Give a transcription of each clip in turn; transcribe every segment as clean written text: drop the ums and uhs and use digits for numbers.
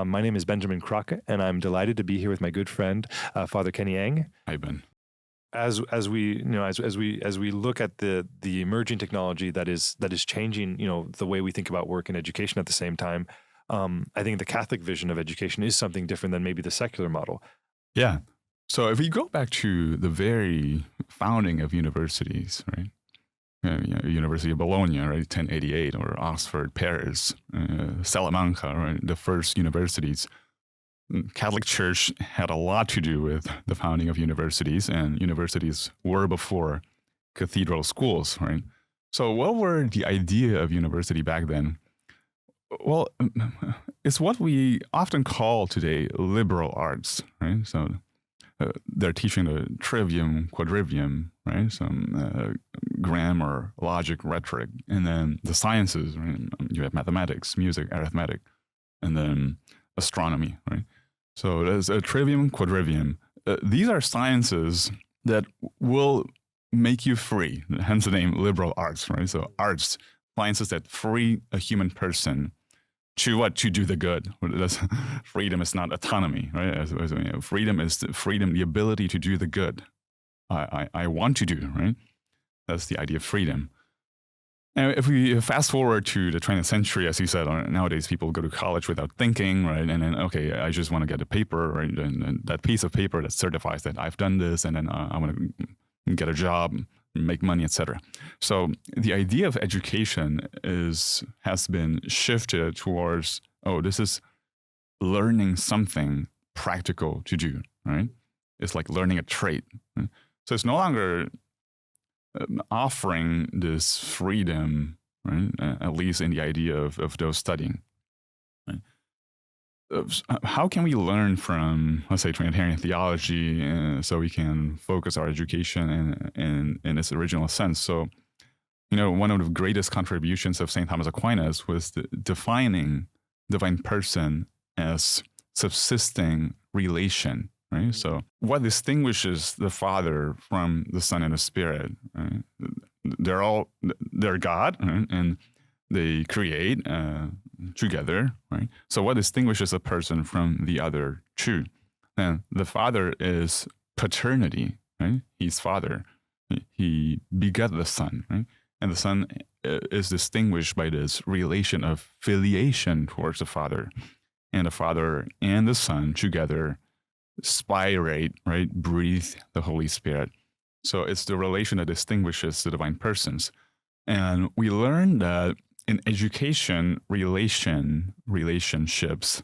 My name is Benjamin Crockett, and I'm delighted to be here with my good friend, Father Kenny Ang. Hi, Ben. As we look at the emerging technology that is changing, the way we think about work and education at the same time, I think the Catholic vision of education is something different than maybe the secular model. Yeah. So if we go back to the very founding of universities, right? University of Bologna, right, 1088, or Oxford, Paris, Salamanca, right, the first universities. Catholic Church had a lot to do with the founding of universities, and universities were before cathedral schools, right? So what were the idea of university back then? Well, it's what we often call today liberal arts, right? So they're teaching the trivium, quadrivium, right? Some grammar, logic, rhetoric, and then the sciences, right? You have mathematics, music, arithmetic, and then astronomy, right? So there's a trivium, quadrivium. These are sciences that will make you free, hence the name liberal arts, right? So arts, sciences that free a human person to what? To do the good. Freedom is not autonomy, right? Freedom is the ability to do the good. I want to do, right? That's the idea of freedom. And if we fast forward to the 20th century, as you said, nowadays people go to college without thinking, right? And then, okay, I just want to get a paper, right? And that piece of paper that certifies that I've done this, and then I want to get a job, make money, etc. So the idea of education has been shifted towards, this is learning something practical to do, right? It's like learning a trade. Right? So it's no longer offering this freedom, right? At least in the idea of those studying. Right? How can we learn from, let's say, Trinitarian theology, so we can focus our education in its original sense? So, one of the greatest contributions of St. Thomas Aquinas was defining divine person as subsisting relation. Right. So what distinguishes the Father from the Son and the Spirit? Right? They're God, right? And they create together. Right. So what distinguishes a person from the other two? And the Father is paternity. Right. He's Father. He begat the Son. Right. And the Son is distinguished by this relation of filiation towards the Father, and the Father and the Son together spirate, right? Breathe the Holy Spirit. So it's the relation that distinguishes the divine persons. And we learn that in education, relationships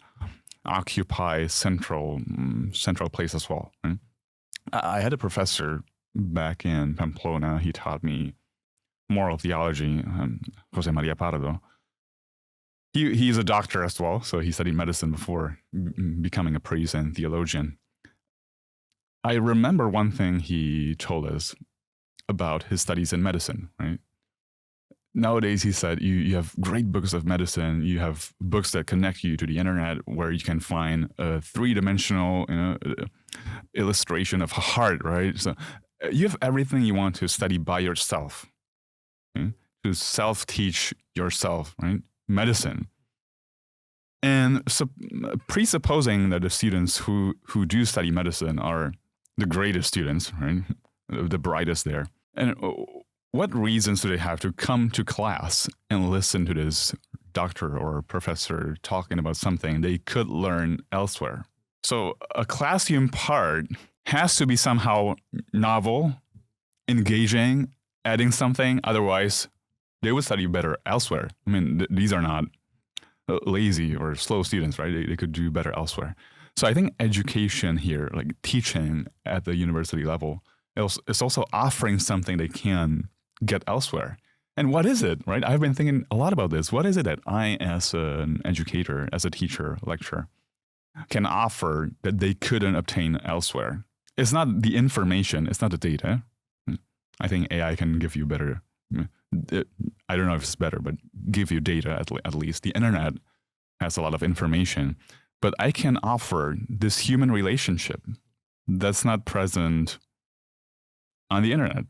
occupy central place as well. Right? I had a professor back in Pamplona. He taught me moral theology, Jose Maria Pardo. He's a doctor as well, so he studied medicine before becoming a priest and theologian. I remember one thing he told us about his studies in medicine, right? Nowadays, he said, you have great books of medicine. You have books that connect you to the internet where you can find a three-dimensional illustration of a heart, right? So you have everything you want to study by yourself, okay? To self-teach yourself, right? Medicine. And so presupposing that the students who do study medicine are the greatest students, right? The brightest there. And what reasons do they have to come to class and listen to this doctor or professor talking about something they could learn elsewhere? So a classroom part has to be somehow novel, engaging, adding something. Otherwise, they would study better elsewhere. I mean, these are not lazy or slow students, right? They could do better elsewhere. So I think education here, like teaching at the university level, is also offering something they can get elsewhere. And what is it, right? I've been thinking a lot about this. What is it that I, as an educator, as a teacher, lecturer, can offer that they couldn't obtain elsewhere? It's not the information. It's not the data. I think AI can give you better. I don't know if it's better, but give you data at least. The internet has a lot of information. But I can offer this human relationship that's not present on the internet.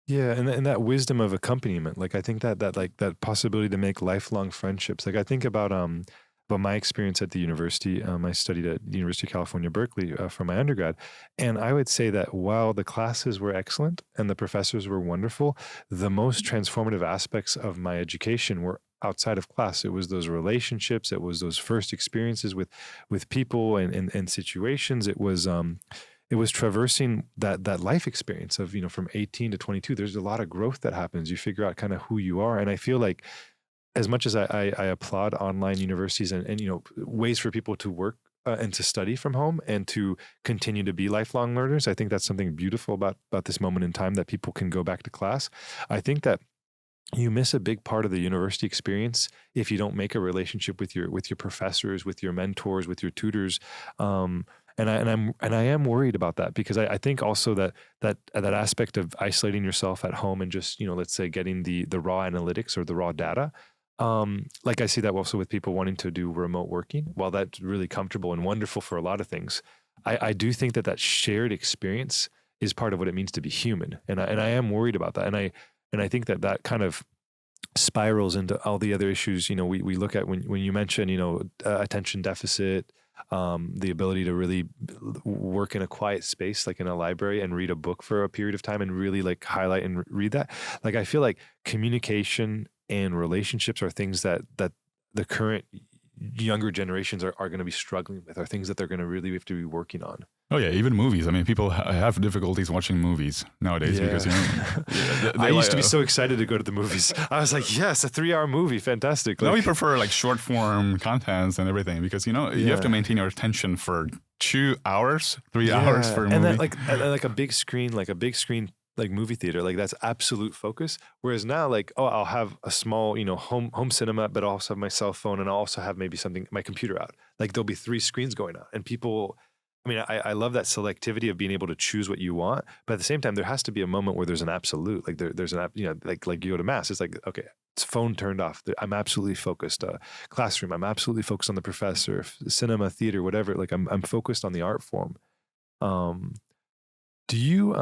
Yeah, and that wisdom of accompaniment, like I think that possibility to make lifelong friendships. Like I think about about my experience at the university. I studied at the University of California, Berkeley for my undergrad. And I would say that while the classes were excellent and the professors were wonderful, the most transformative aspects of my education were outside of class. It was those relationships. It was those first experiences with people and situations. It was traversing that life experience of, from 18 to 22. There's a lot of growth that happens. You figure out kind of who you are. And I feel like as much as I applaud online universities and ways for people to work and to study from home and to continue to be lifelong learners, I think that's something beautiful about this moment in time, that people can go back to class. I think that you miss a big part of the university experience if you don't make a relationship with your professors, with your mentors, with your tutors. And I am worried about that, because I think also that aspect of isolating yourself at home and just, let's say getting the raw analytics or the raw data. Like I see that also with people wanting to do remote working. While that's really comfortable and wonderful for a lot of things, I do think that shared experience is part of what it means to be human. And I am worried about that. And I think that kind of spirals into all the other issues, we look at when you mention, attention deficit, the ability to really work in a quiet space, like in a library, and read a book for a period of time and really like highlight and read that. Like, I feel like communication and relationships are things that the current younger generations are going to be struggling with, are things that they're going to really have to be working on. Oh yeah, even movies. I mean, people have difficulties watching movies nowadays because I used to be so excited to go to the movies. I was like, yes, a 3-hour movie, fantastic. Now we prefer like short form contents and everything, because you have to maintain your attention for 2 hours, 3 hours for a movie. And like a big screen, like movie theater, like that's absolute focus. Whereas now, like, I'll have a small, home cinema, but I'll also have my cell phone, and I'll also have maybe my computer out. Like, there'll be 3 screens going on, and people. I mean, I love that selectivity of being able to choose what you want, but at the same time, there has to be a moment where there's an absolute, like there's an, like you go to mass, it's like, okay, it's phone turned off. I'm absolutely focused. Classroom, I'm absolutely focused on the professor. Cinema, theater, whatever. Like I'm focused on the art form. Do you,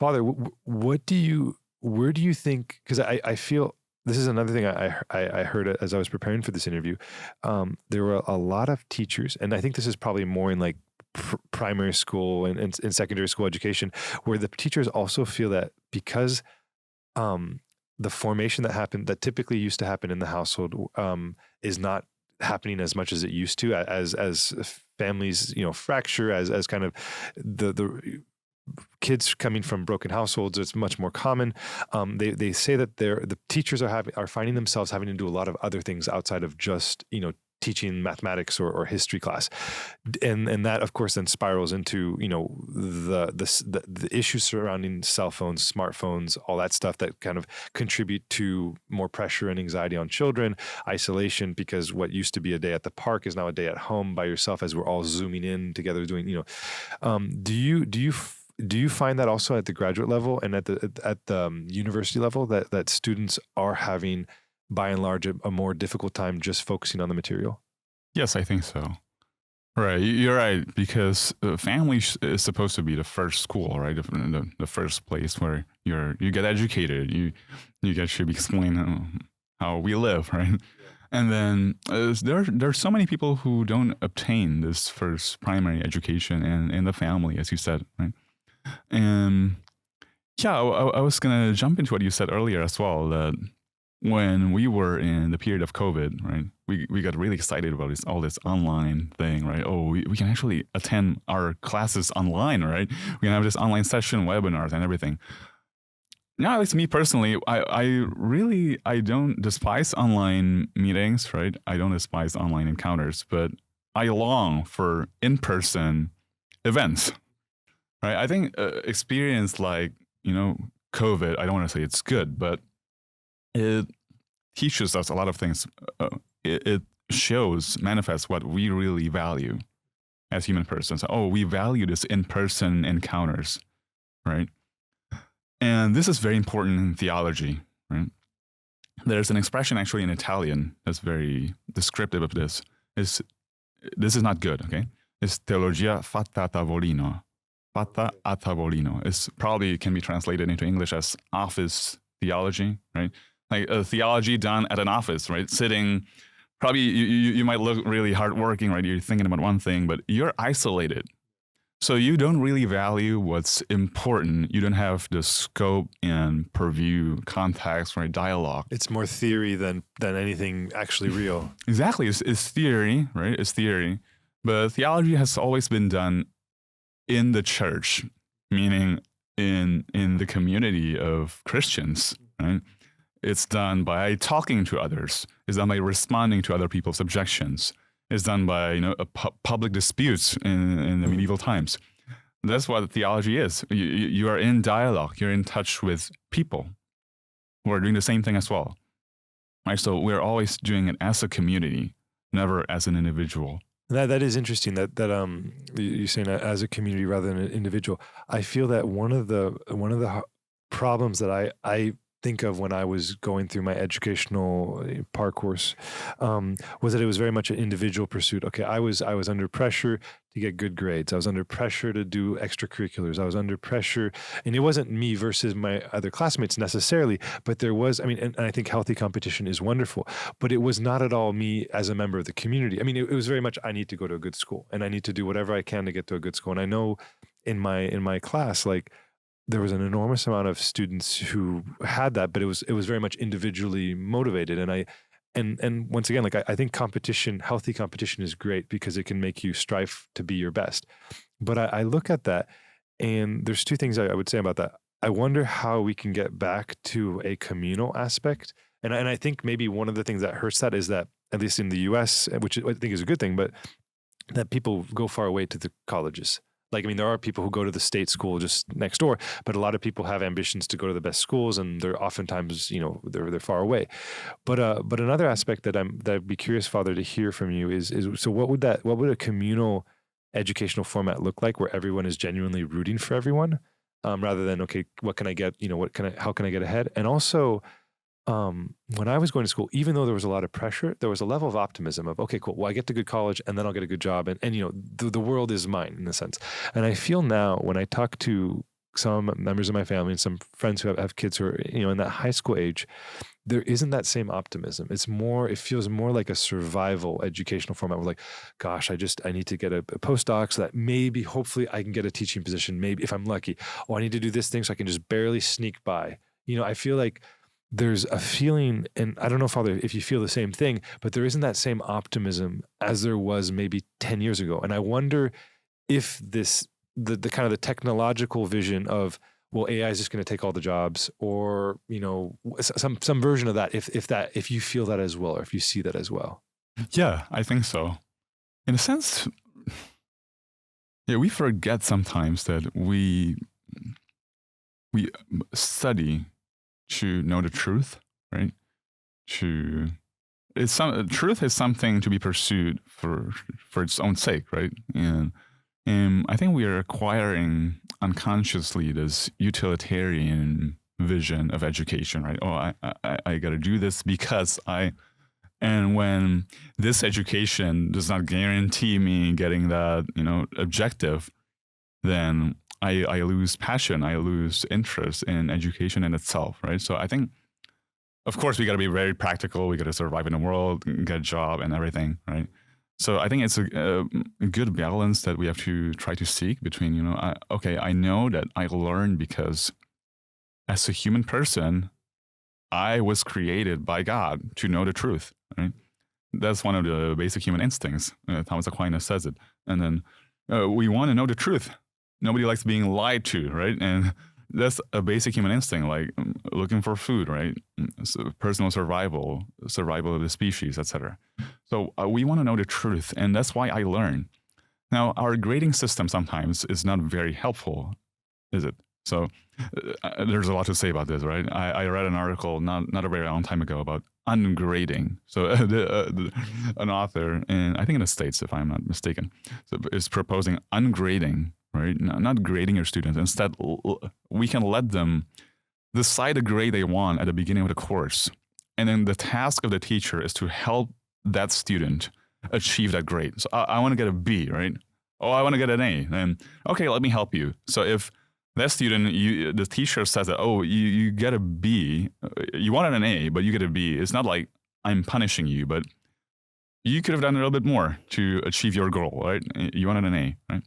Father, where do you think? Because I feel this is another thing I heard as I was preparing for this interview. There were a lot of teachers, and I think this is probably more in like primary school and secondary school education, where the teachers also feel that because the formation that typically used to happen in the household is not happening as much as it used to, as families fracture, as kind of the kids coming from broken households, it's much more common. They say that the teachers are finding themselves having to do a lot of other things outside of just teaching mathematics or history class, and that of course then spirals into the issues surrounding cell phones, smartphones, all that stuff that kind of contribute to more pressure and anxiety on children, isolation, because what used to be a day at the park is now a day at home by yourself, as we're all zooming in together doing. Do you find that also at the graduate level and at the university level that students are having, by and large, a more difficult time just focusing on the material? Yes, I think so. Right, you're right, because family is supposed to be the first school, right? The first place where you get educated, you get to be explained how we live, right? Yeah. And then there's so many people who don't obtain this first primary education in the family, as you said, right? And yeah, I was gonna jump into what you said earlier as well, that when we were in the period of COVID, right, we got really excited about all this online thing, right? Oh, we can actually attend our classes online, right? We can have this online session, webinars, and everything. Now, at least me personally, I don't despise online meetings, right? I don't despise online encounters, but I long for in-person events, right? I think experience like, COVID, I don't want to say it's good, but it teaches us a lot of things. It manifests what we really value as human persons. Oh, we value this in-person encounters, right? And this is very important in theology, right? There's an expression actually in Italian that's very descriptive of this. This is not good, okay? It's teologia fatta a tavolino. Fatta a tavolino. It's probably can be translated into English as office theology, right? Like a theology done at an office, right? Sitting Probably you might look really hardworking, right? You're thinking about one thing, but you're isolated. So you don't really value what's important. You don't have the scope and purview, context, right? Dialogue. It's more theory than anything actually real. Exactly. It's theory, right? It's theory. But theology has always been done in the church, meaning in the community of Christians, right? It's done by talking to others. It's done by responding to other people's objections. It's done by public disputes in the medieval times. That's what theology is. You are in dialogue. You're in touch with people who are doing the same thing as well, right? So we're always doing it as a community, never as an individual. That is interesting. That you're saying that as a community rather than an individual. I feel that one of the problems that I think of when I was going through my educational parcours was that it was very much an individual pursuit. Okay, I was under pressure to get good grades. I was under pressure to do extracurriculars. I was under pressure, and it wasn't me versus my other classmates necessarily, but there was, I mean, and I think healthy competition is wonderful, but it was not at all me as a member of the community. I mean, it was very much, I need to go to a good school and I need to do whatever I can to get to a good school. And I know in my class, like, there was an enormous amount of students who had that, but it was very much individually motivated. And once again, like, I think healthy competition is great because it can make you strive to be your best. But I look at that, and there's two things I would say about that. I wonder how we can get back to a communal aspect. And I think maybe one of the things that hurts that is that, at least in the US, which I think is a good thing, but that people go far away to the colleges. Like, I mean, there are people who go to the state school just next door, but a lot of people have ambitions to go to the best schools, and they're oftentimes, they're far away. But another aspect that I'd be curious, Father, to hear from you is so what would a communal educational format look like where everyone is genuinely rooting for everyone, rather than, okay, what can I get? How can I get ahead? And also, when I was going to school, even though there was a lot of pressure, there was a level of optimism of, okay, cool. Well, I get to good college and then I'll get a good job. And the world is mine in a sense. And I feel now when I talk to some members of my family and some friends who have kids who are, in that high school age, there isn't that same optimism. It feels more like a survival educational format. We're like, gosh, I need to get a postdoc so that maybe, hopefully I can get a teaching position. Maybe if I'm lucky, I need to do this thing so I can just barely sneak by. I feel like there's a feeling, and I don't know, Father, if you feel the same thing, but there isn't that same optimism as there was maybe 10 years ago. And I wonder if the kind of the technological vision of, well, AI is just going to take all the jobs, or, some version of that, if you feel that as well, or if you see that as well. Yeah, I think so. In a sense, yeah, we forget sometimes that we study to know the truth, right? Truth is something to be pursued for its own sake, right? And I think we are acquiring unconsciously this utilitarian vision of education, right? Oh, I got to do this because and when this education does not guarantee me getting that, objective, then I lose passion, I lose interest in education in itself, right? So I think, of course, we got to be very practical. We got to survive in the world, get a job and everything, right? So I think it's a good balance that we have to try to seek between, I know that I learn because as a human person, I was created by God to know the truth, right? That's one of the basic human instincts. Thomas Aquinas says it. And then we want to know the truth. Nobody likes being lied to, right? And that's a basic human instinct, like looking for food, right? So personal survival of the species, etc. So we want to know the truth, and that's why I learn. Now, our grading system sometimes is not very helpful, is it? So there's a lot to say about this, right? I read an article not a very long time ago about ungrading. So an author, I think in the States, if I'm not mistaken, is proposing ungrading, right? Not grading your students. Instead, we can let them decide the grade they want at the beginning of the course. And then the task of the teacher is to help that student achieve that grade. So I want to get a B, right? Oh, I want to get an A. Then, okay, let me help you. So if that student, the teacher says that, oh, you get a B, you wanted an A, but you get a B. It's not like I'm punishing you, but you could have done a little bit more to achieve your goal, right? You wanted an A, right?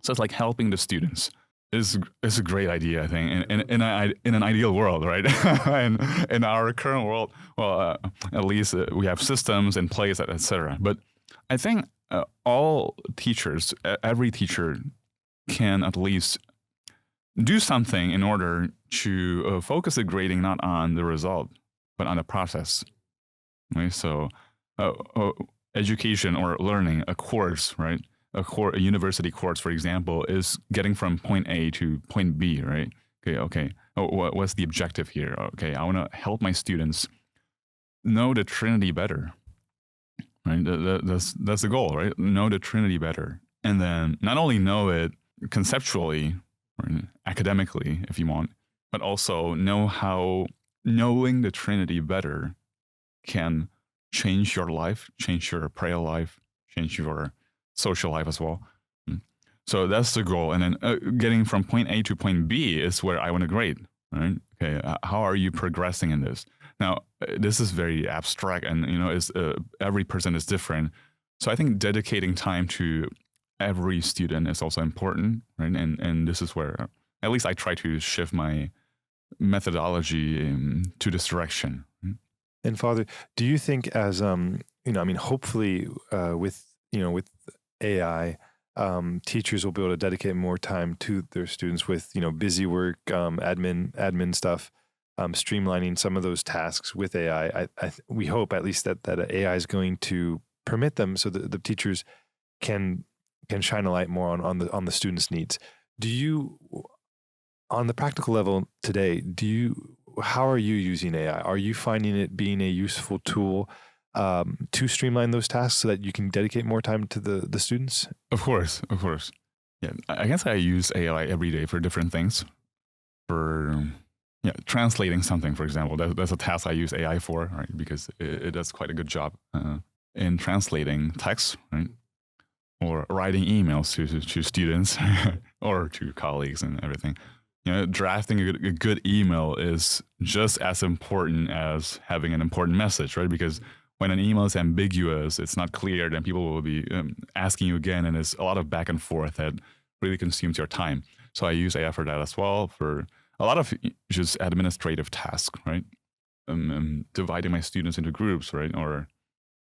So it's like helping the students is a great idea, I think, in an ideal world, right? And in our current world, well, at least we have systems in place, etc. But I think all teachers, every teacher, can at least do something in order to focus the grading not on the result, but on the process. Right? So, education or learning, a course, right? A university course, for example, is getting from point A to point B, right? Okay. What's the objective here? Okay, I want to help my students know the Trinity better, right? That's the goal, right? Know the Trinity better, and then not only know it conceptually, right, academically, if you want, but also know how knowing the Trinity better can change your life, change your prayer life, change your social life as well. So that's the goal. And then getting from point A to point B is where I want to grade, right? Okay, how are you progressing in this? Now, this is very abstract, and every person is different. So I think dedicating time to every student is also important, right? And this is where at least I try to shift my methodology to this direction. And Father, do you think as hopefully with AI, teachers will be able to dedicate more time to their students with busy work, admin stuff, streamlining some of those tasks with AI. We hope at least that AI is going to permit them so that the teachers can shine a light more on the students' needs. Do you, on the practical level today, how are you using AI? Are you finding it being a useful tool to streamline those tasks so that you can dedicate more time to the students? Of course. Yeah, I guess I use AI every day for different things. For translating something, for example, that's a task I use AI for, right? Because it does quite a good job in translating text, right? Or writing emails to students or to colleagues and everything. Drafting a good email is just as important as having an important message, right? Because when an email is ambiguous, it's not clear, then people will be asking you again, and it's a lot of back and forth that really consumes your time. So I use AI for that as well, for a lot of just administrative tasks, right? Dividing my students into groups, right?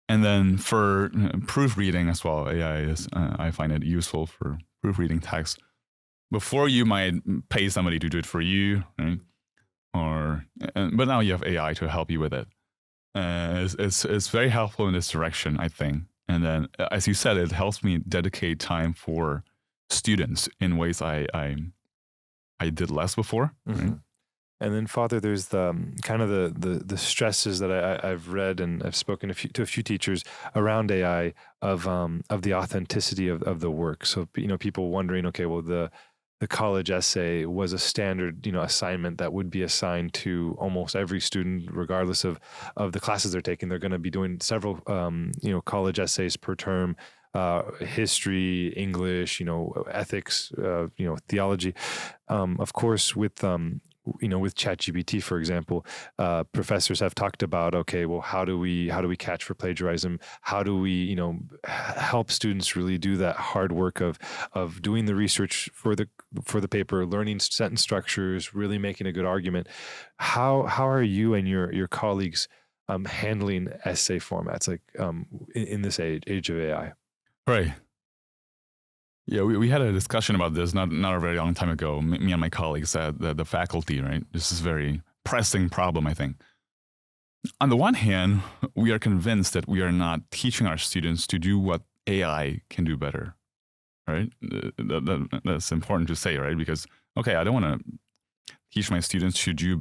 And then for proofreading as well, AI is, I find it useful for proofreading text. Before you might pay somebody to do it for you, right? But now you have AI to help you with it. It's very helpful in this direction, I think. And then, as you said, it helps me dedicate time for students in ways I did less before. Mm-hmm. Right? And then, Father, there's the kind of the stresses that I've read, and I've spoken to a few teachers around AI of the authenticity of the work. So people wondering, okay, well the college essay was a standard assignment that would be assigned to almost every student, regardless of the classes they're taking. They're going to be doing several college essays per term. History, English, ethics, theology. Of course, with ChatGPT, for example, professors have talked about, okay, well, how do we catch for plagiarism? How do we, help students really do that hard work of doing the research for the paper, learning sentence structures, really making a good argument? How are you and your colleagues handling essay formats like in this age of AI? Right. Yeah, we had a discussion about this not a very long time ago. Me and my colleagues at the faculty, right? This is a very pressing problem, I think. On the one hand, we are convinced that we are not teaching our students to do what AI can do better, right? That's important to say, right? Because, okay, I don't want to teach my students to do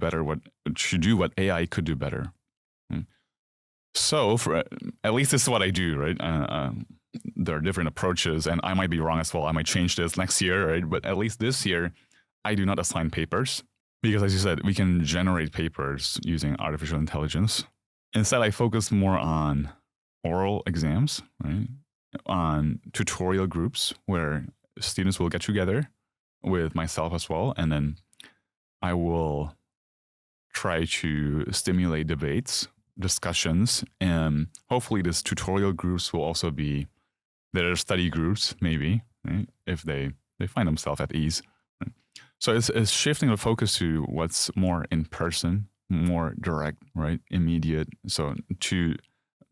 what AI could do better. So, at least this is what I do, right? There are different approaches, and I might be wrong as well. I might change this next year, right? But at least this year, I do not assign papers because, as you said, we can generate papers using artificial intelligence. Instead, I focus more on oral exams, right? On tutorial groups where students will get together with myself as well, and then I will try to stimulate debates discussions, and hopefully these tutorial groups will also be their study groups, maybe, right? If they find themselves at ease. Right? So it's shifting the focus to what's more in person, more direct, right? Immediate. So to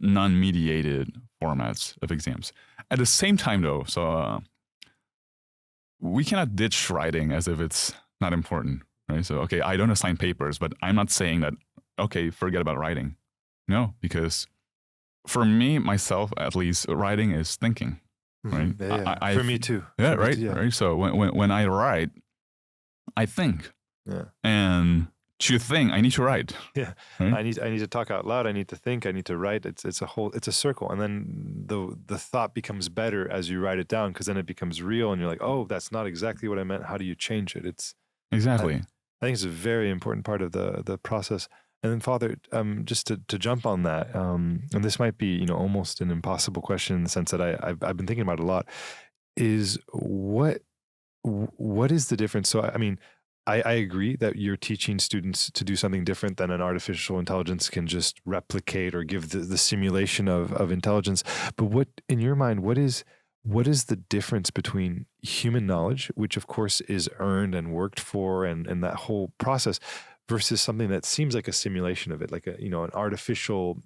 non-mediated formats of exams. At the same time, though, so we cannot ditch writing as if it's not important, right? So, okay, I don't assign papers, but I'm not saying that, okay, forget about writing. No, because for me, myself, at least, writing is thinking, right? Yeah. For me too. Yeah, For me right, too, yeah. right. So when I write, I think, and to think, I need to write. Yeah, right? I need to talk out loud. I need to think. I need to write. It's a circle, and then the thought becomes better as you write it down, because then it becomes real, and you're like, oh, that's not exactly what I meant. How do you change it? It's exactly. I think it's a very important part of the process. And then, Father, just to jump on that, and this might be almost an impossible question in the sense that I've been thinking about it a lot. Is what is the difference? So I mean, I agree that you're teaching students to do something different than an artificial intelligence can just replicate or give the simulation of intelligence. But what, in your mind, what is the difference between human knowledge, which of course is earned and worked for, and that whole process, versus something that seems like a simulation of it, like an artificial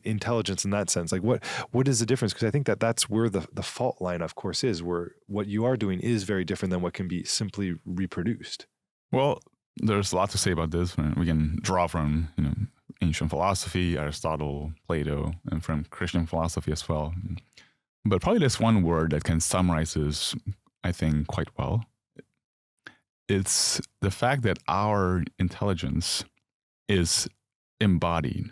intelligence in that sense? Like what is the difference? Because I think that's where the fault line, of course, is, where what you are doing is very different than what can be simply reproduced. Well, there's a lot to say about this. We can draw from ancient philosophy, Aristotle, Plato, and from Christian philosophy as well. But probably there's one word that can summarize this, I think, quite well. It's the fact that our intelligence is embodied.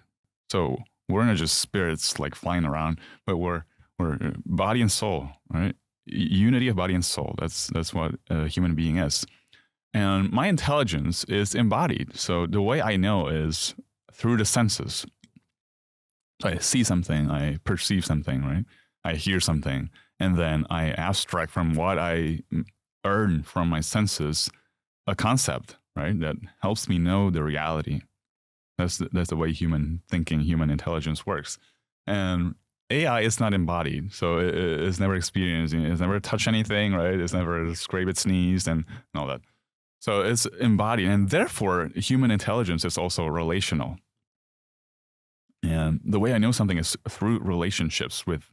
So we're not just spirits like flying around, but we're body and soul, right? Unity of body and soul. That's what a human being is. And my intelligence is embodied. So the way I know is through the senses. I see something, I perceive something, right? I hear something, and then I abstract from what I earn from my senses a concept, right? That helps me know the reality. That's the way human thinking, human intelligence works. And AI is not embodied, so it's never experienced, it's never touched anything, right? It's never scraped its knees and all that. So it's embodied, and therefore human intelligence is also relational. And the way I know something is through relationships with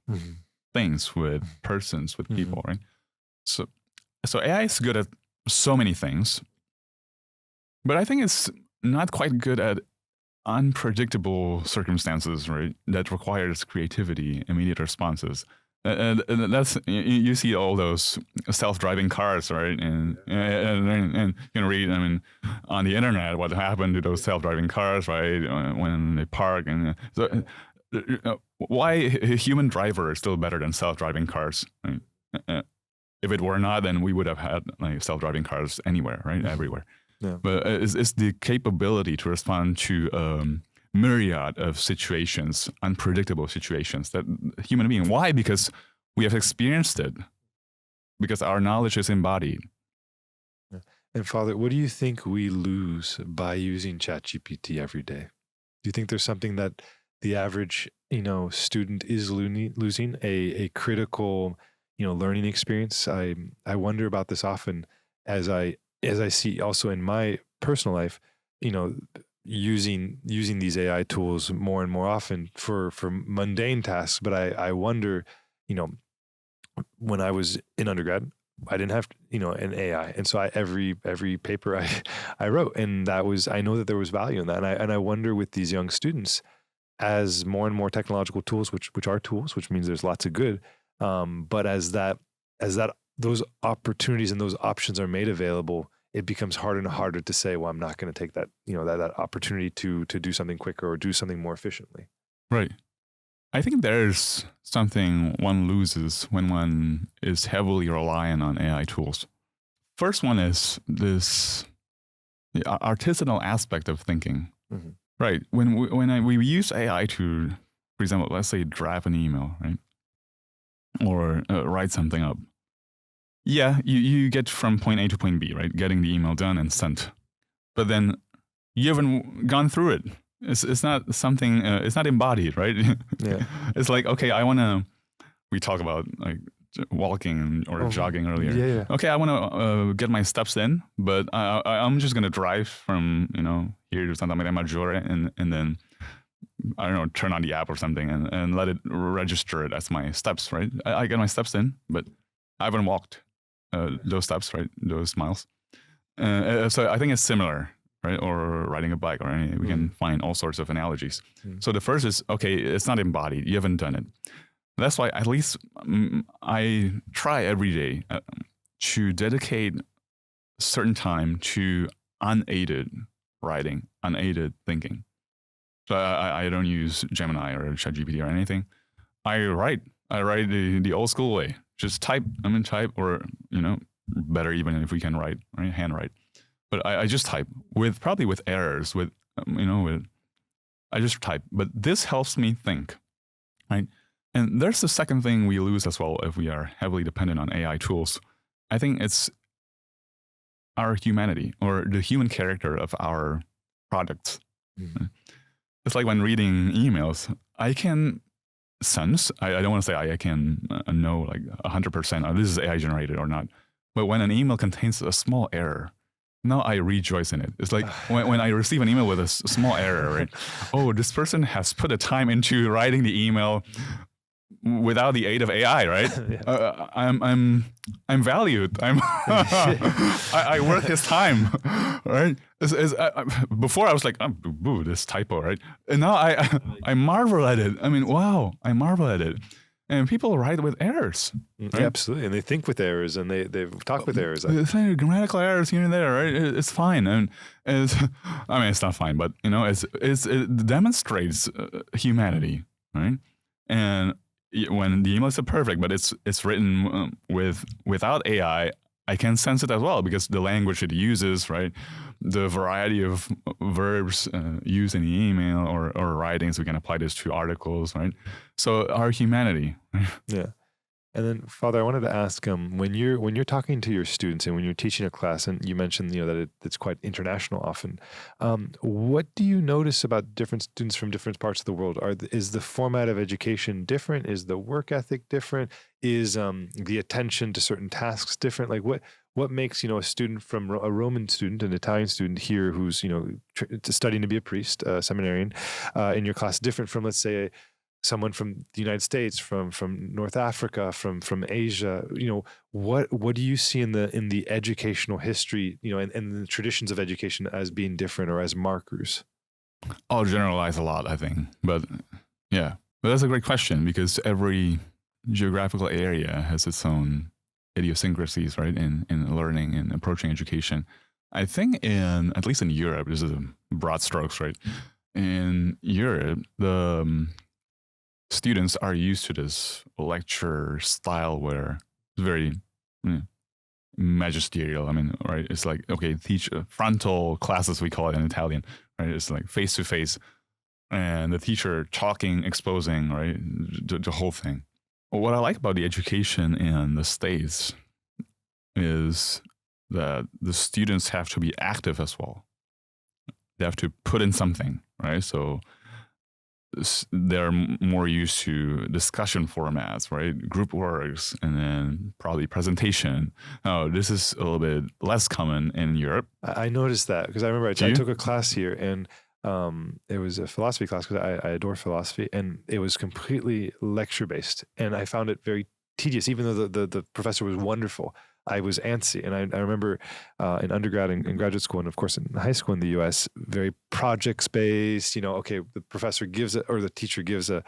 things, with persons, with people, right? So AI is good at so many things, but I think it's not quite good at unpredictable circumstances, right? That requires creativity, immediate responses. And that's, you see all those self-driving cars, right? And you can read, I mean, on the internet what happened to those self-driving cars, right? When they park, and so why a human driver is still better than self-driving cars? Right? If it were not, then we would have had like self-driving cars anywhere, right? Everywhere. Yeah. But it's the capability to respond to myriad of situations, unpredictable situations, that human being. Why? Because we have experienced it. Because our knowledge is embodied. Yeah. And Father, what do you think we lose by using ChatGPT every day? Do you think there's something that the average, student is losing, a critical, learning experience? I wonder about this often as I see also in my personal life, using these AI tools more and more often for mundane tasks. But I wonder, when I was in undergrad, I didn't have, an AI. And so every paper I wrote, and I know that there was value in that. And I wonder with these young students, as more and more technological tools, which are tools, which means there's lots of good. But as those opportunities and those options are made available, it becomes harder and harder to say, well, I'm not going to take that, that opportunity to do something quicker or do something more efficiently. Right. I think there's something one loses when one is heavily reliant on AI tools. First one is this artisanal aspect of thinking. Mm-hmm. Right. When we use AI to, for example, let's say draft an email, right? Or write something up. Yeah, you get from point A to point B, right? Getting the email done and sent. But then you haven't gone through it. It's not something. It's not embodied, right? Yeah. It's like, okay, I want to. We talk about like walking or jogging earlier. Yeah. Okay, I want to get my steps in, but I'm just gonna drive from here to Santa Maria Maggiore and then I don't know, turn on the app or something and let it register it as my steps, right? I get my steps in, but I haven't walked those steps, right? Those miles. So I think it's similar, right? Or riding a bike or anything. We can find all sorts of analogies. So the first is, okay, it's not embodied. You haven't done it. That's why at least I try every day to dedicate certain time to unaided writing, unaided thinking. So I don't use Gemini or ChatGPT or anything. I write the old school way. Just type. Type, or better even if we can write, right? Handwrite. But I just type probably with errors. I just type. But this helps me think, right? And there's the second thing we lose as well if we are heavily dependent on AI tools. I think it's our humanity or the human character of our products. Mm-hmm. It's like when reading emails, I can sense, I don't want to say I can know like 100%, this is AI generated or not. But when an email contains a small error, now I rejoice in it. It's like when I receive an email with a small error, right? Oh, this person has put the time into writing the email without the aid of AI, right? Yeah. I'm valued. I worth his time, right? Before I was like, boo, this typo, right? And now I marvel at it. Wow, I marvel at it. And people write with errors. Right? Yeah, absolutely. And they think with errors and they talk with errors. Grammatical errors here and there, right? It's fine. And it's not fine, but it demonstrates humanity, right? And when the email is perfect, but it's written without AI, I can sense it as well because the language it uses, right? The variety of verbs used in the email or writings, we can apply this to articles, right? So our humanity. Yeah. And then, Father, I wanted to ask, when you're talking to your students and when you're teaching a class, and you mentioned that it's quite international often, what do you notice about different students from different parts of the world? Is the format of education different? Is the work ethic different? Is the attention to certain tasks different? Like what makes a student from a Roman student, an Italian student here who's studying to be a priest, seminarian, in your class different from, let's say, someone from the United States, from North Africa, from Asia? What do you see in the educational history, and the traditions of education as being different or as markers? I'll generalize a lot, I think, but yeah, but that's a great question because every geographical area has its own idiosyncrasies, right? In learning and approaching education. I think at least in Europe, this is broad strokes, right? In Europe, the students are used to this lecture style where it's very magisterial. Right? It's like, okay, teach frontal classes, we call it in Italian, right? It's like face to face, and the teacher talking, exposing, right? The whole thing. What I like about the education in the States is that the students have to be active as well. They have to put in something, right? So they're more used to discussion formats, right? Group works, and then probably presentation. Oh, this is a little bit less common in Europe. I noticed that because I remember I took a class here, and it was a philosophy class because I adore philosophy, and it was completely lecture based, and I found it very tedious. Even though the professor was wonderful, I was antsy. And I remember in undergrad and graduate school, and of course in high school in the US, very projects based. Okay, the professor gives it, or the teacher gives an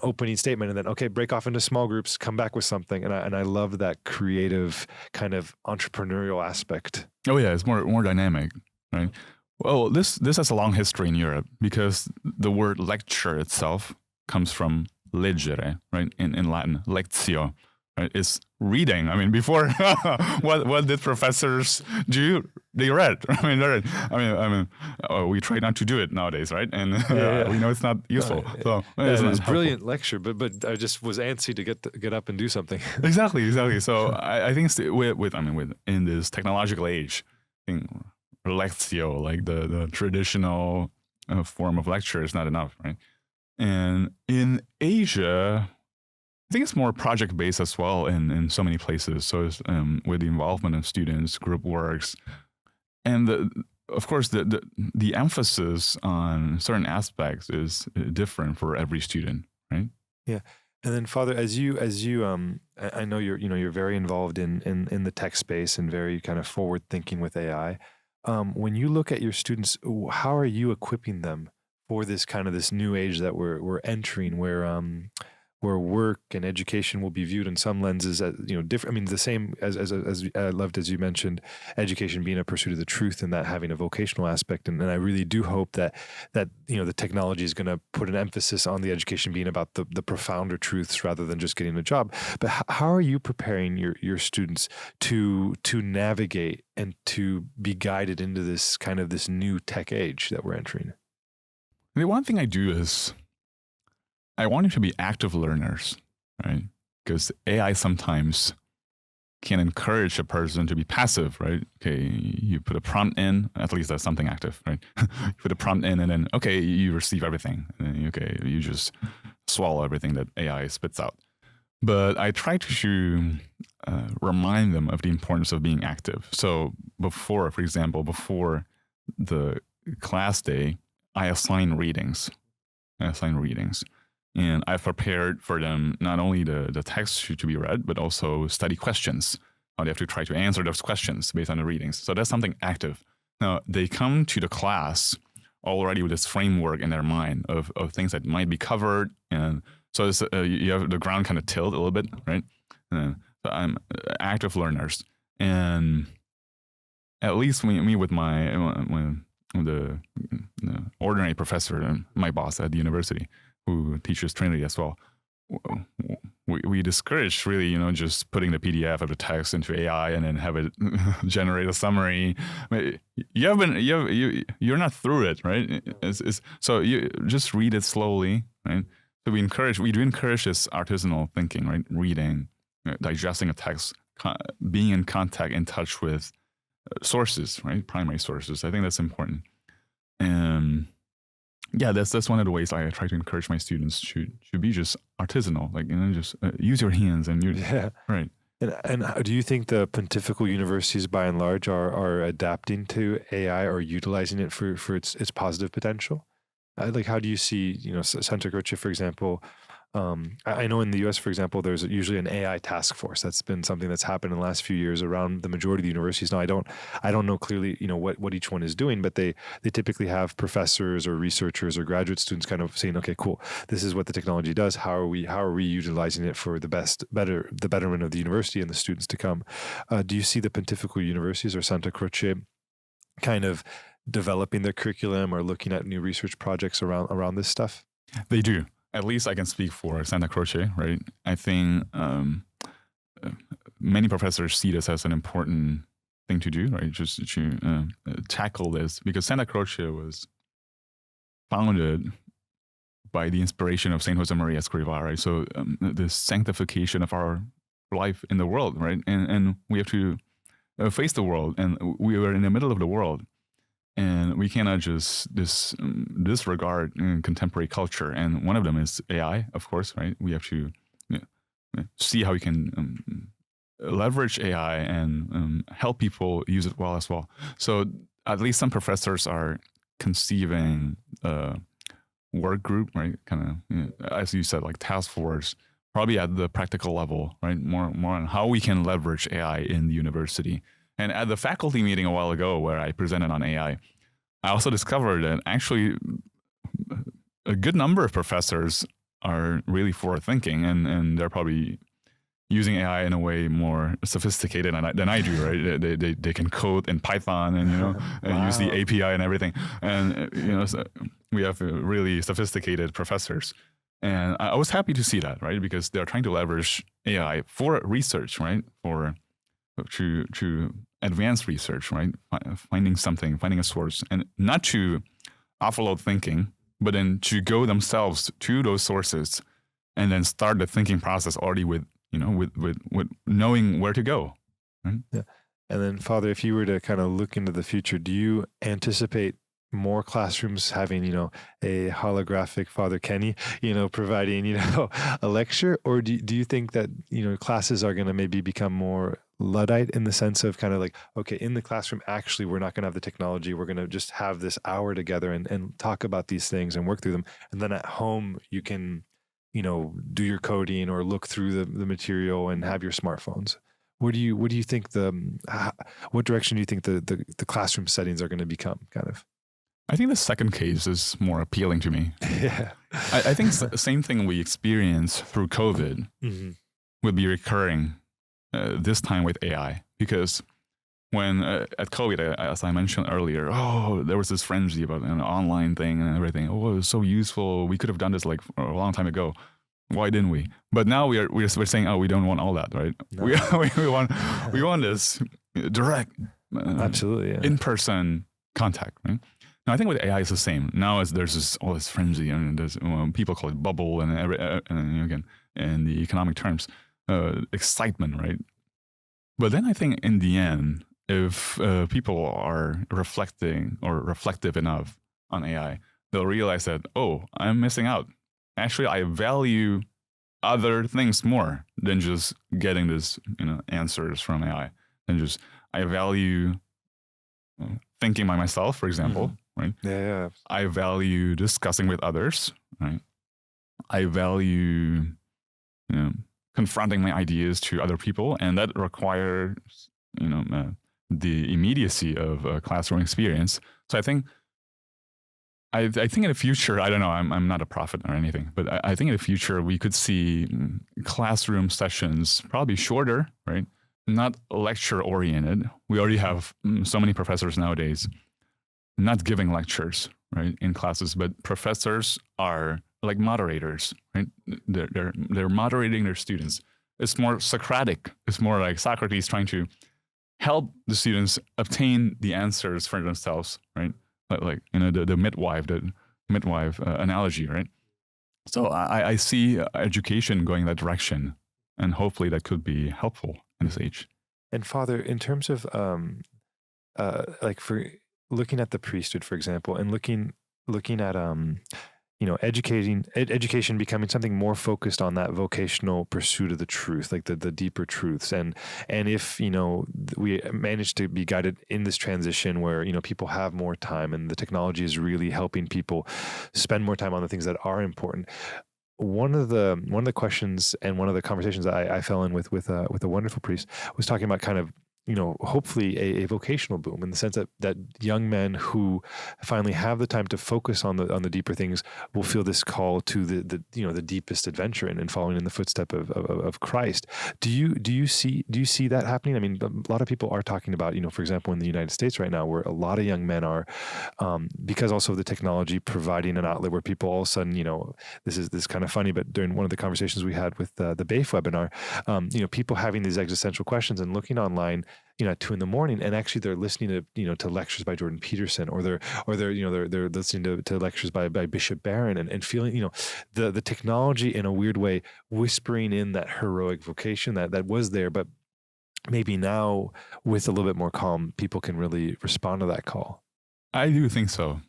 opening statement, and then okay, break off into small groups, come back with something. And I love that creative kind of entrepreneurial aspect. Oh yeah, it's more dynamic, right? Well, this has a long history in Europe because the word lecture itself comes from leggere, right? In Latin, lectio, right? It's reading. Before what did professors do? They read. We try not to do it nowadays, right? And we know it's not useful. So it was a brilliant lecture, but I just was antsy to get up and do something. Exactly. So I think with in this technological age, I think lectio, like the traditional form of lecture is not enough, right? And in Asia, I think it's more project based as well in so many places. So it's, with the involvement of students, group works, and of course the emphasis on certain aspects is different for every student, right? Yeah. And then, Father, I know you're very involved in the tech space and very kind of forward thinking with AI. When you look at your students, how are you equipping them for this new age that we're entering, where work and education will be viewed in some lenses as different. I mean, the same as I loved, as you mentioned, education being a pursuit of the truth and that having a vocational aspect. And I really do hope that the technology is going to put an emphasis on the education being about the profounder truths rather than just getting a job. But how are you preparing your students to navigate and to be guided into this new tech age that we're entering? The one thing I do is I want them to be active learners, right? Because AI sometimes can encourage a person to be passive, right? Okay, you put a prompt in, at least that's something active, right? You put a prompt in and then, okay, you receive everything. And then, okay, you just swallow everything that AI spits out. But I try to remind them of the importance of being active. So for example, before the class day, I assign readings. And I've prepared for them not only the text to be read, but also study questions. They have to try to answer those questions based on the readings. So that's something active. Now, they come to the class already with this framework in their mind of things that might be covered. And so it's, you have the ground kind of tilt a little bit, right? So I'm active learners. And at least me with the ordinary professor, my boss at the university, who teaches Trinity as well, we discourage really, just putting the PDF of the text into AI and then have it generate a summary. I mean, you're not through it, right? So you just read it slowly, right? So we do encourage this artisanal thinking, right? Reading, digesting a text, being in contact, in touch with sources, right? Primary sources. I think that's important. And yeah, that's one of the ways I try to encourage my students to be just artisanal, like just use your hands and right. And do you think the pontifical universities, by and large, are adapting to AI or utilizing it for its positive potential? Like, how do you see, Santa Croce, for example? I know in the U.S., for example, there's usually an AI task force. That's been something that's happened in the last few years around the majority of the universities. Now, I don't know clearly, what each one is doing, but they typically have professors or researchers or graduate students kind of saying, okay, cool, this is what the technology does. How are we utilizing it for the betterment of the university and the students to come? Do you see the pontifical universities or Santa Croce kind of developing their curriculum or looking at new research projects around this stuff? They do. At least I can speak for Santa Croce, right? I think many professors see this as an important thing to do, right? Just to tackle this, because Santa Croce was founded by the inspiration of Saint Josemaria Escrivá, right? So the sanctification of our life in the world, right? And we have to face the world, and we are in the middle of the world. And we cannot just disregard contemporary culture. And one of them is AI, of course, right? We have to see how we can leverage AI and help people use it well as well. So at least some professors are conceiving a work group, right? Kind of, as you said, like task force, probably at the practical level, right? More on how we can leverage AI in the university. And at the faculty meeting a while ago where I presented on AI, I also discovered that actually a good number of professors are really forward thinking, and they're probably using AI in a way more sophisticated than I do, right? They can code in Python and, Wow. and use the API and everything. And, so we have really sophisticated professors. And I was happy to see that, right? Because they're trying to leverage AI for research, right? To advanced research, right? Finding a source, and not to offload thinking, but then to go themselves to those sources and then start the thinking process already with knowing where to go. Right? Yeah. And then, Father, if you were to kind of look into the future, do you anticipate more classrooms having, a holographic Father Kenny, providing, a lecture? Or do you think that, classes are going to maybe become more Luddite in the sense of kind of like, okay, in the classroom, actually, we're not going to have the technology. We're going to just have this hour together and talk about these things and work through them. And then at home, you can, do your coding or look through the material and have your smartphones. What do you think what direction do you think the classroom settings are going to become kind of? I think the second case is more appealing to me. Yeah. I think the same thing we experienced through COVID would be recurring this time with AI. Because when at COVID, as I mentioned earlier, there was this frenzy about an online thing and everything. Oh, it was so useful. We could have done this like a long time ago. Why didn't we? But now we're saying, oh, we don't want all that, right? No. We want this direct, absolutely, yeah. in-person contact, right? Now I think with AI it's the same. Now there's all this frenzy, and there's people call it bubble, and again in the economic terms, excitement, right? But then I think in the end, if people are reflective enough on AI, they'll realize that, oh, I'm missing out. Actually, I value other things more than just getting this, answers from AI. I value thinking by myself, for example, right? Yeah. I value discussing with others, right? I value, confronting my ideas to other people, and that requires, the immediacy of a classroom experience. So I think in the future, I don't know, I'm not a prophet or anything, but I think in the future we could see classroom sessions probably shorter, right? Not lecture oriented. We already have so many professors nowadays not giving lectures, right, in classes, but professors are like moderators, right? They're moderating their students. It's more Socratic. It's more like Socrates trying to help the students obtain the answers for themselves, right? Like the midwife analogy, right? So I see education going that direction, and hopefully that could be helpful in this age. And Father, in terms of like for looking at the priesthood, for example, and looking at education becoming something more focused on that vocational pursuit of the truth, like the deeper truths. And if, we manage to be guided in this transition where, people have more time and the technology is really helping people spend more time on the things that are important. One of the questions and one of the conversations I fell in with a wonderful priest was talking about kind of, hopefully a vocational boom in the sense that young men who finally have the time to focus on the deeper things will feel this call to the deepest adventure and following in the footstep of Christ. Do you see that happening? I mean, a lot of people are talking about, for example, in the United States right now, where a lot of young men are, because also of the technology providing an outlet where people all of a sudden, this is kind of funny, but during one of the conversations we had with the BAIF webinar, people having these existential questions and looking online, at 2 a.m, and actually they're listening to lectures by Jordan Peterson, or they're listening to lectures by Bishop Barron, and feeling, the technology in a weird way whispering in that heroic vocation that was there, but maybe now with a little bit more calm, people can really respond to that call. I do think so.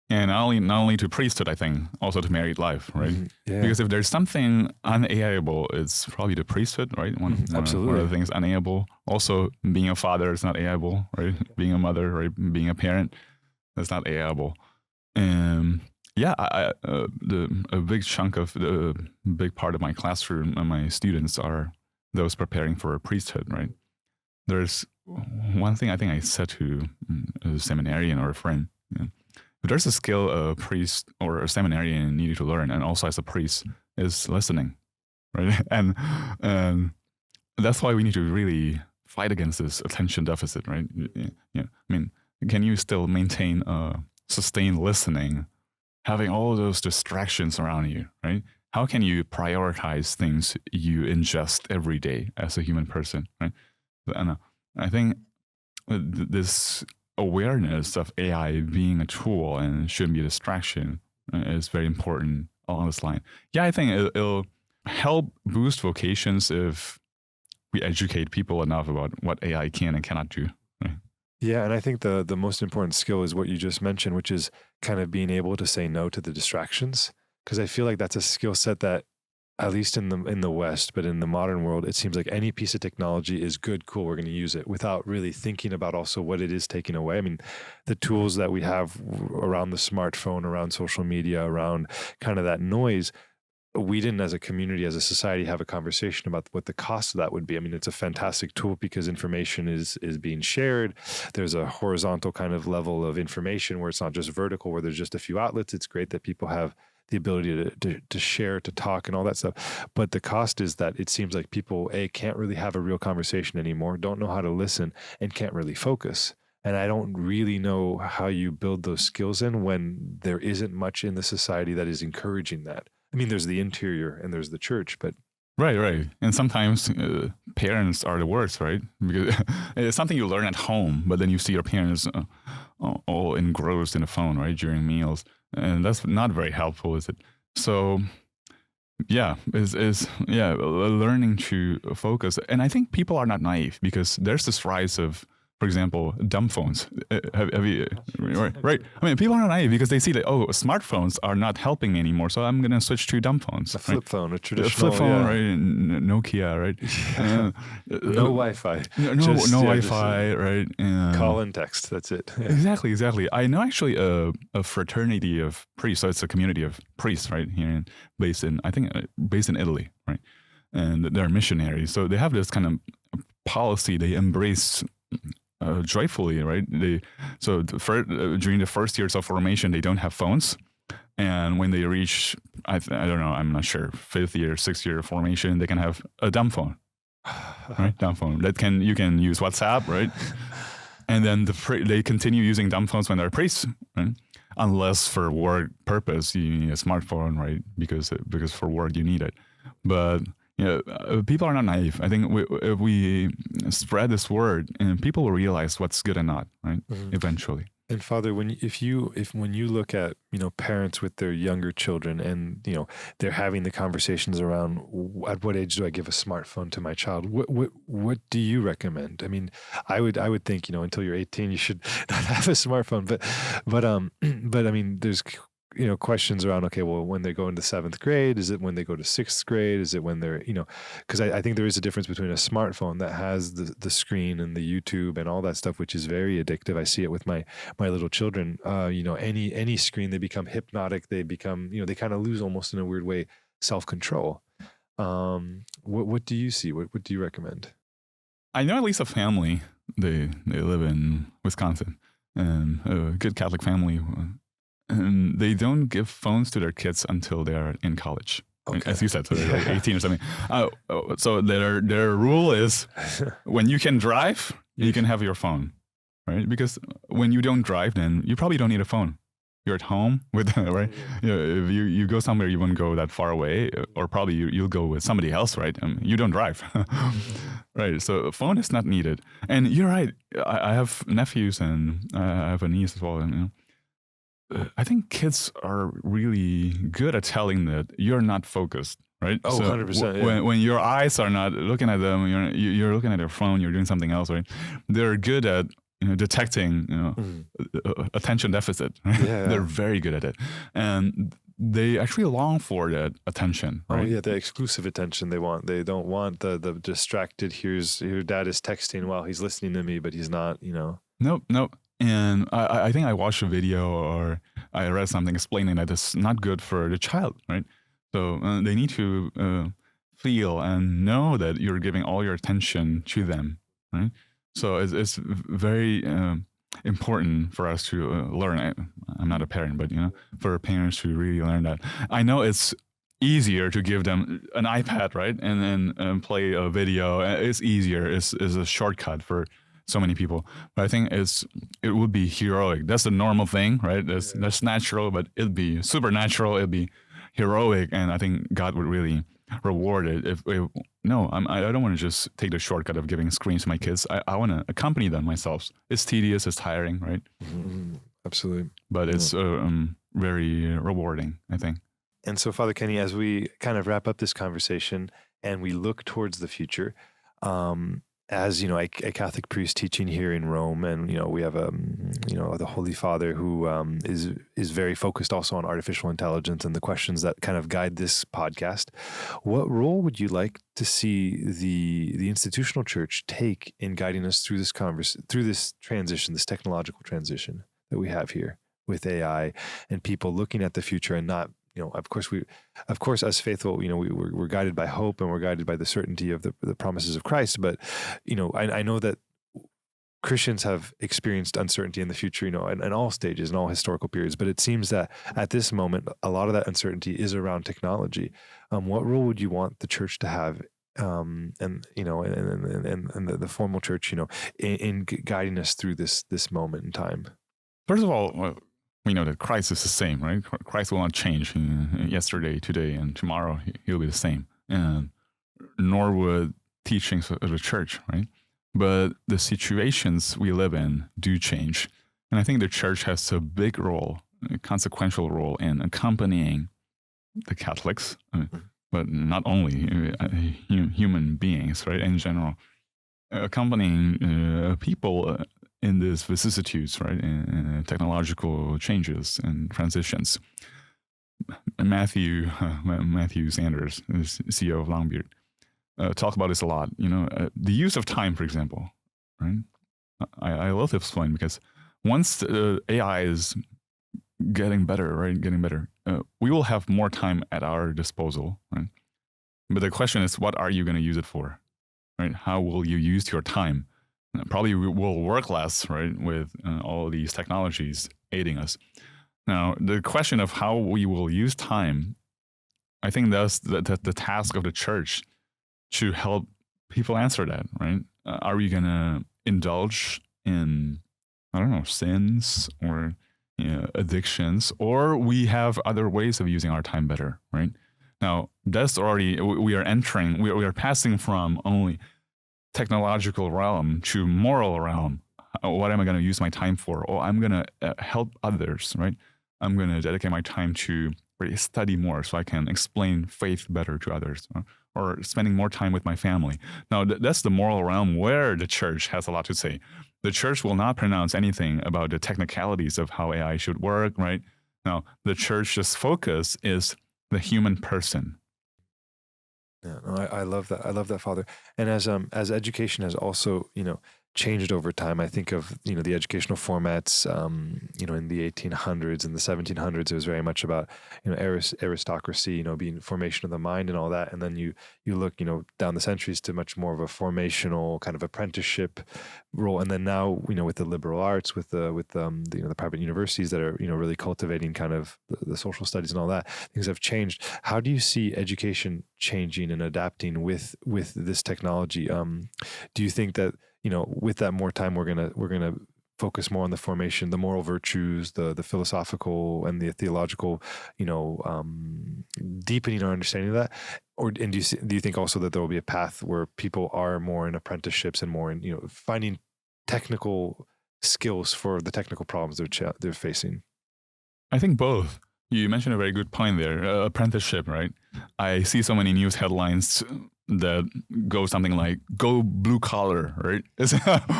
And not only to priesthood, I think, also to married life, right? Yeah. Because if there's something unalienable, it's probably the priesthood, right? Absolutely. One of the things unalienable. Also, being a father is not alienable, right? Being a mother, right? Being a parent, that's not alienable. And a big chunk of the big part of my classroom and my students are those preparing for a priesthood, right? There's one thing I think I said to a seminarian or a friend, if there's a skill a priest or a seminarian needed to learn, and also as a priest, is listening, right? And that's why we need to really fight against this attention deficit, right? Yeah. I mean, can you still maintain sustained listening, having all those distractions around you, right? How can you prioritize things you ingest every day as a human person, right? And I think this awareness of AI being a tool and shouldn't be a distraction is very important along this line. Yeah, I think it'll help boost vocations if we educate people enough about what AI can and cannot do. Right? Yeah, and I think the most important skill is what you just mentioned, which is kind of being able to say no to the distractions. Because I feel like that's a skill set that, at least in the West, but in the modern world, it seems like any piece of technology is good, cool, we're going to use it without really thinking about also what it is taking away. I mean, the tools that we have around the smartphone, around social media, around kind of that noise, we didn't as a community, as a society, have a conversation about what the cost of that would be. I mean, it's a fantastic tool because information is being shared. There's a horizontal kind of level of information where it's not just vertical, where there's just a few outlets. It's great that people have the ability to share, to talk, and all that stuff. But the cost is that it seems like people, A, can't really have a real conversation anymore, don't know how to listen, and can't really focus. And I don't really know how you build those skills in when there isn't much in the society that is encouraging that. I mean, there's the interior and there's the church, but Right, right. And sometimes parents are the worst, right? Because it's something you learn at home, but then you see your parents all engrossed in the phone, right, during meals. And that's not very helpful, is it? So, yeah, learning to focus. And I think people are not naive because there's this rise of, for example, dumb phones. Have you, right? I mean, people are not naive because they see that, oh, smartphones are not helping me anymore, so I'm going to switch to dumb phones. a flip phone, a A traditional flip phone, yeah. right? Nokia, right? No Wi-Fi. No, Just, no yeah, just, Wi-Fi, right? call and text. That's it. Yeah. Exactly. I know actually a fraternity of priests. So it's a community of priests, right? Based in Italy, right? And they're missionaries. So they have this kind of policy they embrace joyfully, right? During the first years of formation, they don't have phones. And when they reach, I don't know, I'm not sure, 5th year, 6th year of formation, they can have a dumb phone, right? Dumb phone you can use WhatsApp, right? And then they continue using dumb phones when they're priests, right? Unless for work purpose you need a smartphone, right? Because for work you need it. But people are not naive. I think if we spread this word, and people will realize what's good and not, right? Mm-hmm. Eventually. And Father, when you look at parents with their younger children, and they're having the conversations around at what age do I give a smartphone to my child? What do you recommend? I mean, I would think until you're 18 you should not have a smartphone, but I mean, there's questions around, okay, well, when they go into 7th grade, is it when they go to 6th grade? Is it when they're, because I think there is a difference between a smartphone that has the screen and the YouTube and all that stuff, which is very addictive. I see it with my little children. Any screen, they become hypnotic. They become, they kind of lose almost in a weird way self-control. What do you see? What do you recommend? I know at least a family, they live in Wisconsin, and a good Catholic family. And they don't give phones to their kids until they're in college. Okay. As you said, so they're like 18 or something. So their rule is when you can drive, you can have your phone, right? Because when you don't drive, then you probably don't need a phone. You're at home with, right? If you go somewhere, you won't go that far away, or probably you'll go with somebody else, right? You don't drive, right? So a phone is not needed. And you're right. I have nephews and I have a niece as well, and I think kids are really good at telling that you're not focused, right? Oh, so 100%. Yeah. When your eyes are not looking at them, you're looking at your phone, you're doing something else, right? They're good at detecting attention deficit. Right? Yeah. They're very good at it, and they actually long for that attention. Right? Oh yeah, the exclusive attention they want. They don't want the distracted. Here, dad is texting while he's listening to me, but he's not. Nope. And I think I watched a video or I read something explaining that it's not good for the child, right? So they need to feel and know that you're giving all your attention to them, right? So it's very important for us to learn. I'm not a parent, but for parents to really learn that. I know it's easier to give them an iPad, right, and then play a video. It's easier. It's a shortcut for so many people, but I think it would be heroic. That's the normal thing, right? That's natural, but it'd be supernatural. It'd be heroic, and I think God would really reward it. I don't want to just take the shortcut of giving screens to my kids. I want to accompany them myself. It's tedious, it's tiring, right? Mm-hmm. Absolutely, but it's very rewarding, I think. And so, Father Kenny, as we kind of wrap up this conversation and we look towards the future, as a Catholic priest teaching here in Rome, and we have the Holy Father who is very focused also on artificial intelligence and the questions that kind of guide this podcast. What role would you like to see the institutional church take in guiding us through through this transition, this technological transition that we have here with AI and people looking at the future and not, of course, as faithful, we're guided by hope and we're guided by the certainty of the promises of Christ. But, I know that Christians have experienced uncertainty in the future, in all stages and all historical periods. But it seems that at this moment, a lot of that uncertainty is around technology. What role would you want the church to have, and the formal church, in guiding us through this moment in time? First of all, we know that Christ is the same, right? Christ will not change yesterday, today, and tomorrow. He'll be the same, and nor would teachings of the church, right? But the situations we live in do change, and I think the church has a big role, a consequential role in accompanying the Catholics, but not only human beings, right? In general, accompanying people in these vicissitudes, right, in technological changes and transitions. Matthew Sanders, CEO of Longbeard, talk about this a lot. The use of time, for example, right? I love to explain because once the AI is getting better, right, we will have more time at our disposal, right? But the question is, what are you going to use it for, right? How will you use your time? Probably we will work less, right, with all these technologies aiding us. Now, the question of how we will use time, I think that's the task of the church to help people answer that, right? Are we going to indulge in, sins or addictions, or we have other ways of using our time better, right? Now, that's already, we are passing from only technological realm to moral realm. What am I going to use my time for? Oh, I'm going to help others, right? I'm going to dedicate my time to really study more so I can explain faith better to others, or spending more time with my family. Now, that's the moral realm where the church has a lot to say. The church will not pronounce anything about the technicalities of how AI should work, right? Now, the church's focus is the human person. Yeah, no, I love that. I love that, Father. And as education has also, changed over time, I think of, the educational formats, in the 1800s and the 1700s, it was very much about, aristocracy, being formation of the mind and all that. And then you look, down the centuries to much more of a formational kind of apprenticeship role. And then now, with the liberal arts, with the private universities that are, really cultivating kind of the social studies and all that, things have changed. How do you see education changing and adapting with this technology? Do you think that, with that more time, we're gonna focus more on the formation, the moral virtues, the philosophical and the theological, deepening our understanding of that? And do you think also that there will be a path where people are more in apprenticeships and more in, finding technical skills for the technical problems they're facing? I think both. You mentioned a very good point there. Apprenticeship, right? I see so many news headlines that go something like "Go blue collar," right?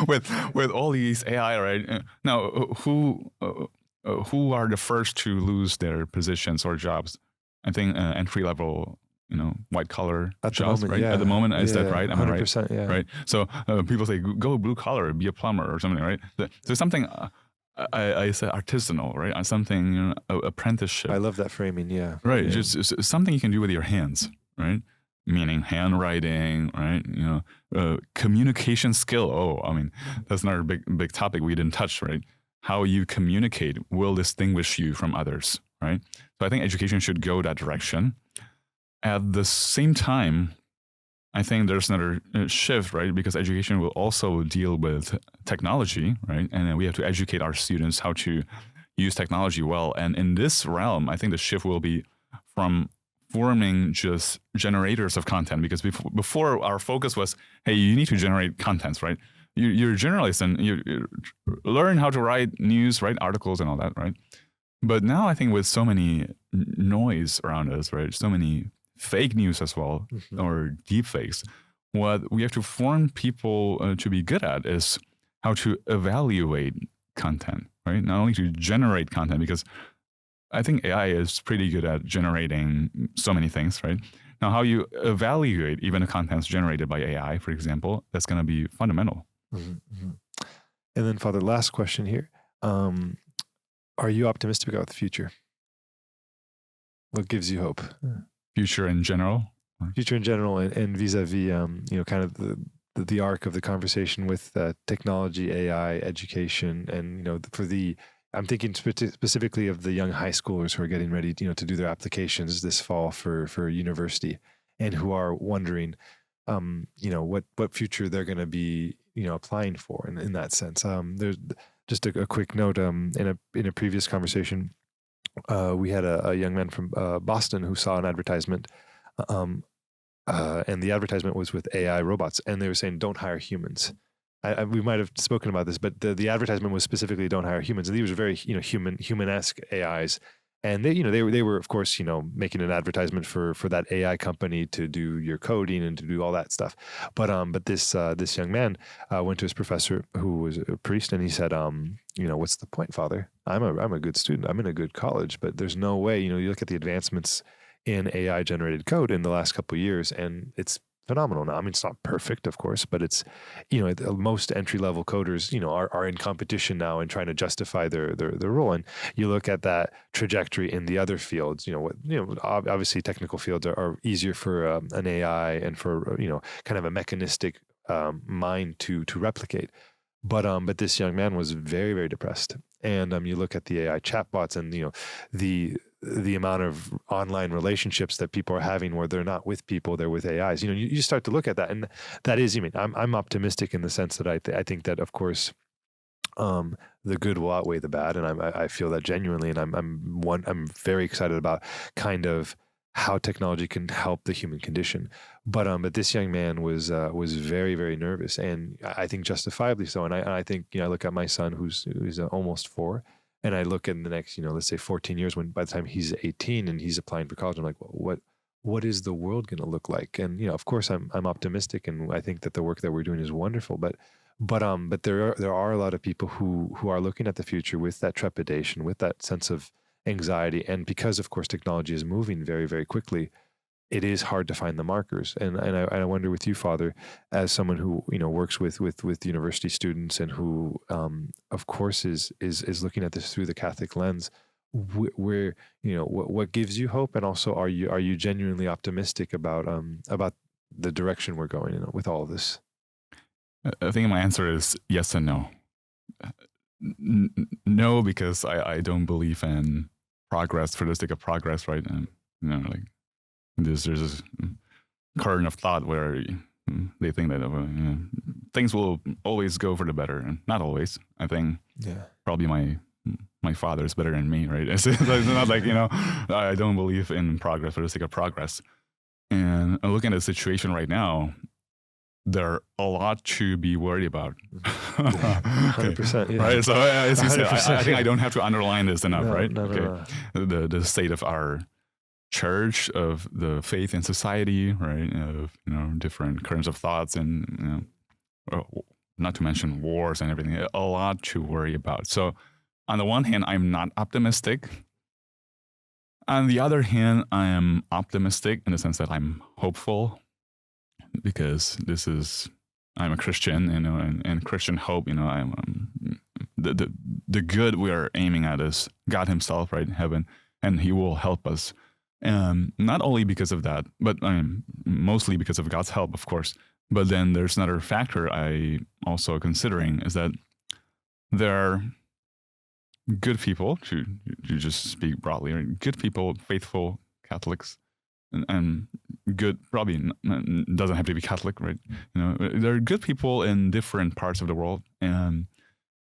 with all these AI, right? Now, who are the first to lose their positions or jobs? I think entry level, white collar jobs, right? Yeah. At the moment, is that right? Am I right? 100%, yeah. Right. So people say, "Go blue collar, be a plumber or something," right? There's something. I said artisanal, right? On something, apprenticeship. I love that framing, yeah. Right, Yeah. just something you can do with your hands, right? Meaning handwriting, right? Communication skill. Oh, I mean, that's another big topic we didn't touch, right? How you communicate will distinguish you from others, right? So I think education should go that direction. At the same time, I think there's another shift, right? Because education will also deal with technology, right? And then we have to educate our students how to use technology well. And in this realm, I think the shift will be from forming just generators of content, because before our focus was, hey, you need to generate contents, right? You're a journalist and you learn how to write news, write articles and all that, right? But now I think with so many noise around us, right? So many fake news as well, or deep fakes. what we have to form people to be good at is how to evaluate content, right? Not only to generate content, because I think AI is pretty good at generating so many things, right? Now, how you evaluate even the contents generated by AI, for example, that's going to be fundamental. Mm-hmm. And then, Father, last question here. Are you optimistic about the future? What gives you hope? Future in general? Future in general, and vis-a-vis, kind of the arc of the conversation with technology, AI, education, and I'm thinking specifically of the young high schoolers who are getting ready, to do their applications this fall for university, and who are wondering, what future they're going to be, applying for, in that sense. There's just a quick note. In a previous conversation, we had a young man from Boston who saw an advertisement. And the advertisement was with AI robots, and they were saying, "Don't hire humans." We might have spoken about this, but the advertisement was specifically, "Don't hire humans," and these were very human-esque AIs, and they were of course making an advertisement for that AI company to do your coding and to do all that stuff. But this young man went to his professor, who was a priest, and he said, "What's the point, Father? I'm a good student. I'm in a good college, but there's no way. You look at the advancements in AI generated code in the last couple of years, and it's phenomenal now. I mean, it's not perfect, of course, but it's, most entry level coders, are in competition now and trying to justify their role. And you look at that trajectory in the other fields, obviously technical fields are easier for an AI and for, kind of a mechanistic mind to replicate. But this young man was very, very depressed. And you look at the AI chatbots and, the amount of online relationships that people are having where they're not with people, they're with AIs. You start to look at that, and that is, I'm optimistic in the sense that I think that, of course, the good will outweigh the bad, and I feel that genuinely, and I'm very excited about kind of how technology can help the human condition. But this young man was very, very nervous, and I think justifiably so. And I think I look at my son who's almost 4. And I look in the next, let's say 14 years, when by the time he's 18 and he's applying for college, I'm like, well, what is the world going to look like? And of course, I'm optimistic, and I think that the work that we're doing is wonderful. But there are a lot of people who are looking at the future with that trepidation, with that sense of anxiety, and because of course technology is moving very, very quickly, it is hard to find the markers. And I wonder with you, Father, as someone who works with university students and who of course is looking at this through the Catholic lens, where what gives you hope, and also are you genuinely optimistic about the direction we're going in with all of this? I think my answer is yes and no. No, because I don't believe in progress for the sake of progress, right? And like, there's this current of thought where they think that things will always go for the better, and not always. I think probably my father is better than me, right? It's not like I don't believe in progress for the sake of progress. And looking at the situation right now, there are a lot to be worried about. 100%. Yeah. Right. So as you said, I think I don't have to underline this enough, right? No. The state of our church, of the faith in society, right? Of different currents of thoughts, and not to mention wars and everything. A lot to worry about. So on the one hand, I'm not optimistic. On the other hand, I am optimistic in the sense that I'm hopeful, because I'm a Christian, and Christian hope, I'm the good we are aiming at is God Himself, right? Heaven, and He will help us. Not only because of that, but mostly because of God's help, of course. But then there's another factor I also considering, is that there are good people, to just speak broadly, right? Good people, faithful Catholics, and good probably doesn't have to be Catholic, right? There are good people in different parts of the world, and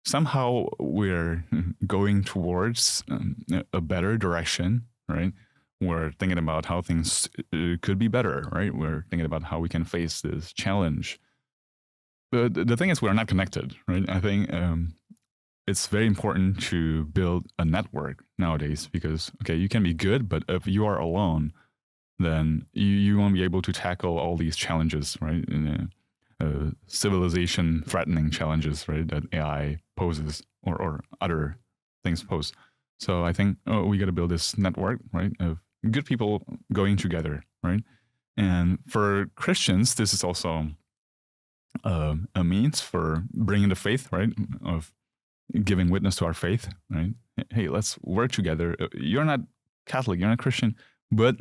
somehow we're going towards a better direction, right? We're thinking about how things could be better, right? We're thinking about how we can face this challenge. But the thing is, we're not connected, right? I think it's very important to build a network nowadays, because, okay, you can be good, but if you are alone, then you won't be able to tackle all these challenges, right? Civilization threatening challenges, right, that AI poses or other things pose. So I think we got to build this network, right, of good people going together, right? And for Christians, this is also a means for bringing the faith, right, of giving witness to our faith, right? Hey, let's work together. You're not Catholic, you're not Christian, but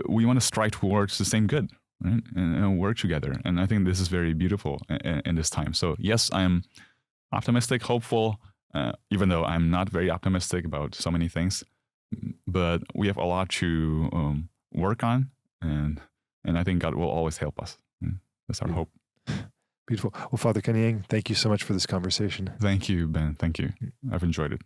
we want to strive towards the same good, right? And work together. And I think this is very beautiful in this time. So yes, I'm optimistic, hopeful, even though I'm not very optimistic about so many things. But we have a lot to work on, and I think God will always help us. That's our hope. Beautiful. Well, Father Kanyang, thank you so much for this conversation. Thank you, Ben. Thank you. I've enjoyed it.